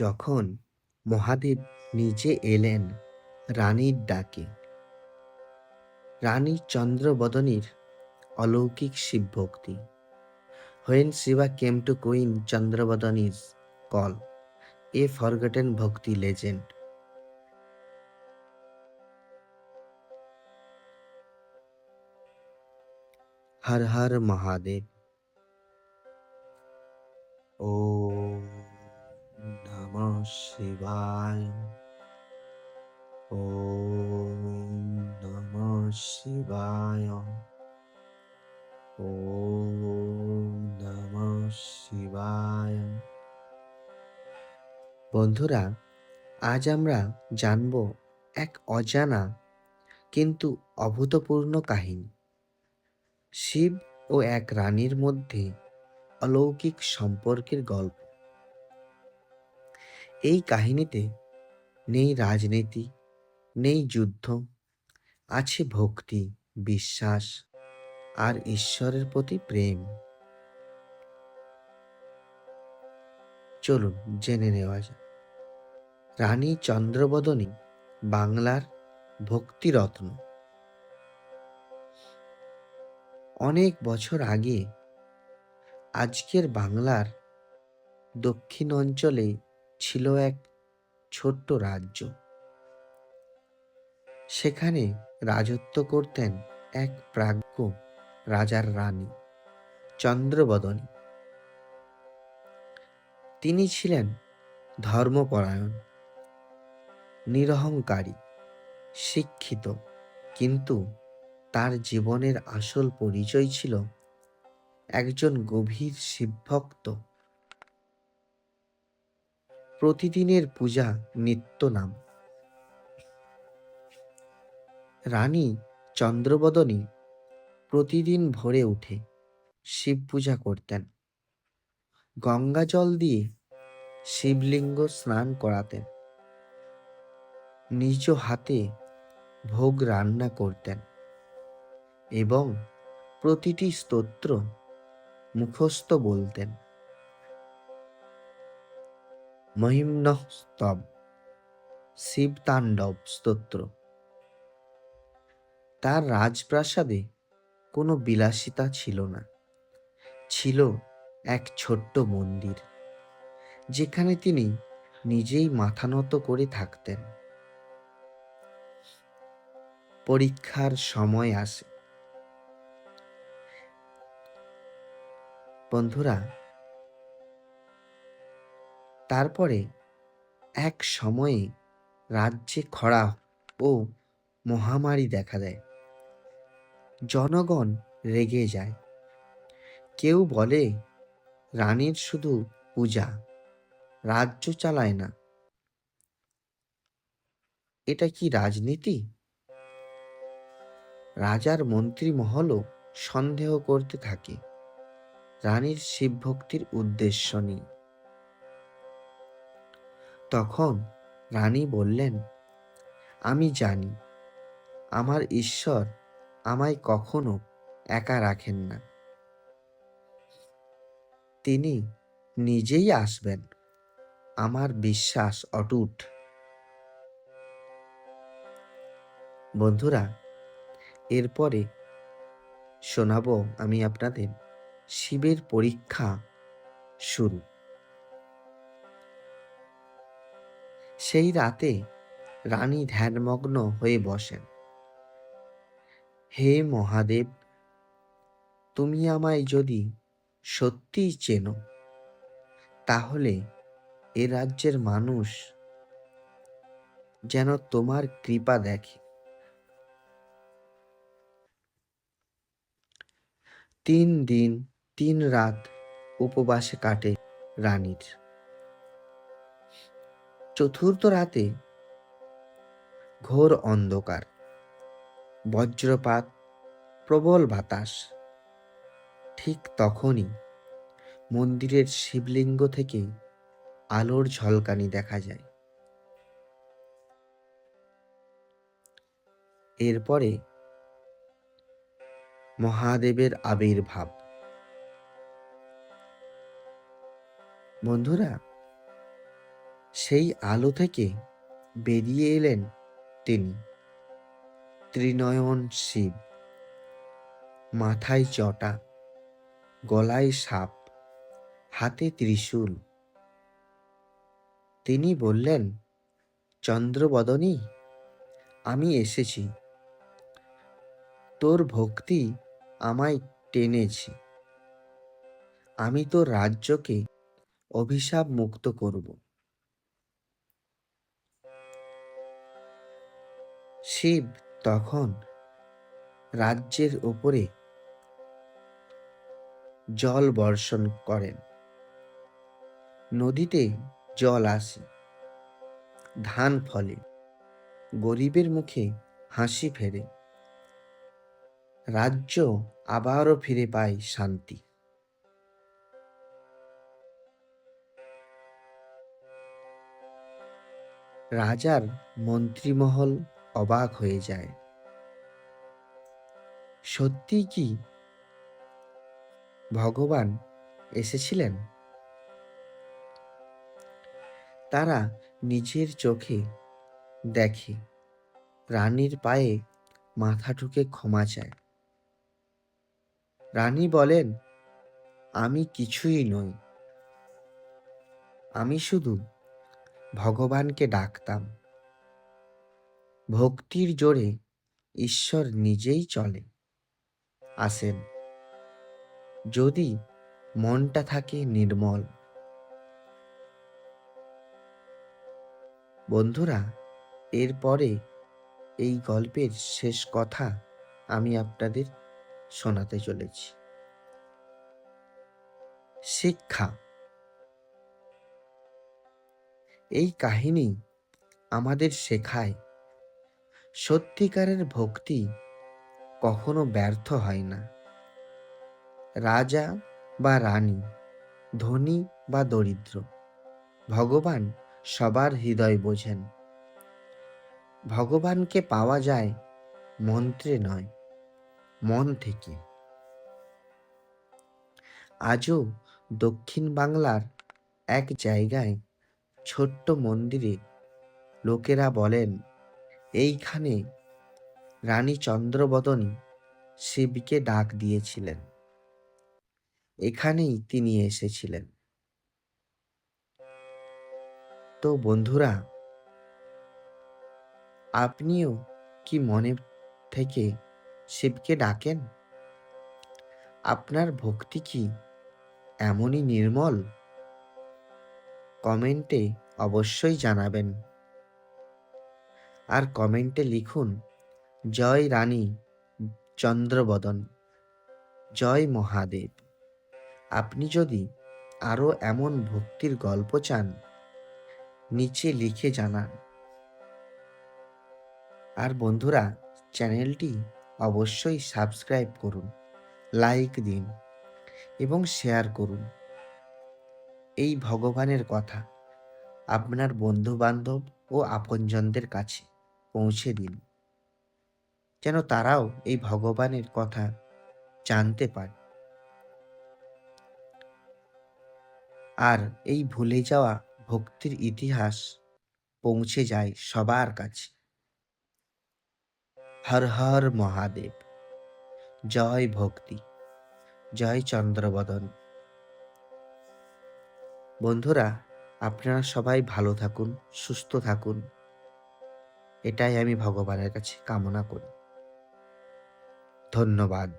যখন মহাদেব নিজে এলেন রানীর ডাকে, রানী চন্দ্রবদনীর অলৌকিক শিবভক্তি। When Shiva came to Queen Chandrabadani's call, a forgotten bhakti legend. Har Har Mahadev. ওম নমঃ শিবায়। ওম নমঃ শিবায়। ওম নমঃ শিবায়। বন্ধুরা, আজ আমরা জানব এক অজানা কিন্তু অভূতপূর্ণ কাহিনী। শিব ও এক রানীর মধ্যে অলৌকিক সম্পর্কের গল্প। এই কাহিনীতে নেই রাজনীতি, নেই যুদ্ধ, আছে ভক্তি, বিশ্বাস আর ঈশ্বরের প্রতি প্রেম। চলুন জেনে নেওয়া যাক। রানী চন্দ্রবদনী বাংলার ভক্তিরত্ন। অনেক বছর আগে আজকের বাংলার দক্ষিণ অঞ্চলে ছিল এক ছোট্ট রাজ্য। সেখানে রাজত্ব করতেন এক প্রাজ্ঞ রাজার রানী চন্দ্রবদনী। তিনি ছিলেন ধর্মপরায়ণ, নিরহংকারী, শিক্ষিত, কিন্তু তার জীবনের আসল পরিচয় ছিল একজন গভীর শিবভক্ত। প্রতিদিনের পূজা নিত্য নাম। রানী চন্দ্রবদনী প্রতিদিন ভোরে উঠে শিব পূজা করতেন। গঙ্গা জল দিয়ে শিবলিঙ্গ স্নান করাতেন, নিজ হাতে ভোগ রান্না করতেন এবং প্রতিটি স্তোত্র মুখস্থ বলতেন। মহিম্নঃ স্তব, শিবতাণ্ডব স্তোত্র। তার রাজপ্রাসাদে কোনো বিলাসিতা ছিল না, ছিল এক ছোট্ট মন্দির যেখানে তিনি নিজেই মাথা নত করে থাকতেন। পরীক্ষার সময় আসে। বন্ধুরা, তারপরে এক সময়ে রাজ্যে খরা ও মহামারী দেখা দেয়। জনগণ রেগে যায়। কেউ বলে রানীর শুধু পূজা, রাজ্য চালায় না। এটা কি রাজনীতি? রাজার মন্ত্রীমহলও সন্দেহ করতে থাকে রানীর শিবভক্তির উদ্দেশ্য নিয়ে। তখন রানী বললেন, আমি জানি আমার ঈশ্বর আমায় কখনো একা রাখেন না। তিনি নিজেই আসবেন। আমার বিশ্বাস অটুট। বন্ধুরা, এরপরে শোনাবো আমি আপনাদের শিবের পরীক্ষা শুরু। সেই রাতে রানী ধ্যানমগ্ন হয়ে বসেন। হে মহাদেব, তুমি আমায় যদি সত্যিই চেনো, তাহলে এ রাজ্যের মানুষ যেন তোমার কৃপা দেখে। 3 দিন 3 রাত উপবাসে কাটে রানীর। চতুর্থ রাতে ঘোর অন্ধকার, বজ্রপাত, প্রবল বাতাস। ঠিক তখনই মন্দিরের শিবলিঙ্গ থেকে আলোর ঝলকানি দেখা যায়। এরপরে মহাদেবের আবির্ভাব। বন্ধুরা, সেই আলো থেকে বেরিয়ে এলেন তিনি, ত্রিনয়ন শিব, মাথায় জটা, গলায় সাপ, হাতে ত্রিশূল। তিনি বললেন, চন্দ্রবদনী, আমি এসেছি। তোর ভক্তি আমায় টেনেছে। আমি তোর রাজ্যকে অভিশাপ মুক্ত করব। শিব তখন রাজ্যের ওপরে জল বর্ষণ করেন। নদীতে জল আসে, ধান ফলে, গরিবের মুখে হাসি ফেরে। রাজ্য আবারও ফিরে পায় শান্তি। রাজার মন্ত্রীমহল অবাক হয়ে যায়। সত্যি কি ভগবান এসেছিলেন? তারা নিজের চোখে দেখে রানীর পায়ে মাথা ঠুকে ক্ষমা চায়। রানী বলেন, আমি কিছুই নই, আমি শুধু ভগবানকে ডাকতাম। ভক্তির জোরে ঈশ্বর নিজেই চলে আসেন, যদি মনটা থাকে নির্মল। বন্ধুরা, এরপরে এই গল্পের শেষ কথা আমি আপনাদের শোনাতে চলেছি। শিক্ষা। এই কাহিনী আমাদের শেখায় সত্যিকারের ভক্তি কখনো ব্যর্থ হয় না। রাজা বা রানী, ধনী বা দরিদ্র, ভগবান সবার হৃদয় বোঝেন। ভগবানকে পাওয়া যায় মন্ত্রে নয়, মন থেকে। আজও দক্ষিণ বাংলার এক জায়গায় ছোট্ট মন্দিরে লোকেরা বলেন, এইখানে রানী চন্দ্রবদনী শিবকে ডাক দিয়েছিলেন, এখানেই তিনি এসেছিলেন। তো বন্ধুরা, আপনিও কি মনে থেকে শিবকে ডাকেন? আপনার ভক্তি কি এমনই নির্মল? কমেন্টে অবশ্যই জানাবেন। আর কমেন্টে লিখুন, জয় রানী চন্দ্রবদন, জয় মহাদেব। আপনি যদি আরও এমন ভক্তির গল্প চান, নিচে লিখে জানান। আর বন্ধুরা, চ্যানেলটি অবশ্যই সাবস্ক্রাইব করুন, লাইক দিন এবং শেয়ার করুন। এই ভগবানের কথা আপনার বন্ধুবান্ধব ও আপনজনদের কাছে পৌঁছে দিন, যেন তারাও এই ভগবানের কথা জানতে পারে আর এই ভুলে যাওয়া ভক্তির ইতিহাস পৌঁছে যায় সবার কাছে। হর হর মহাদেব। জয় ভক্তি, জয় চন্দ্রবদন। বন্ধুরা, আপনারা সবাই ভালো থাকুন, সুস্থ থাকুন, এটাই আমি ভগবানের কাছে কামনা করি। ধন্যবাদ।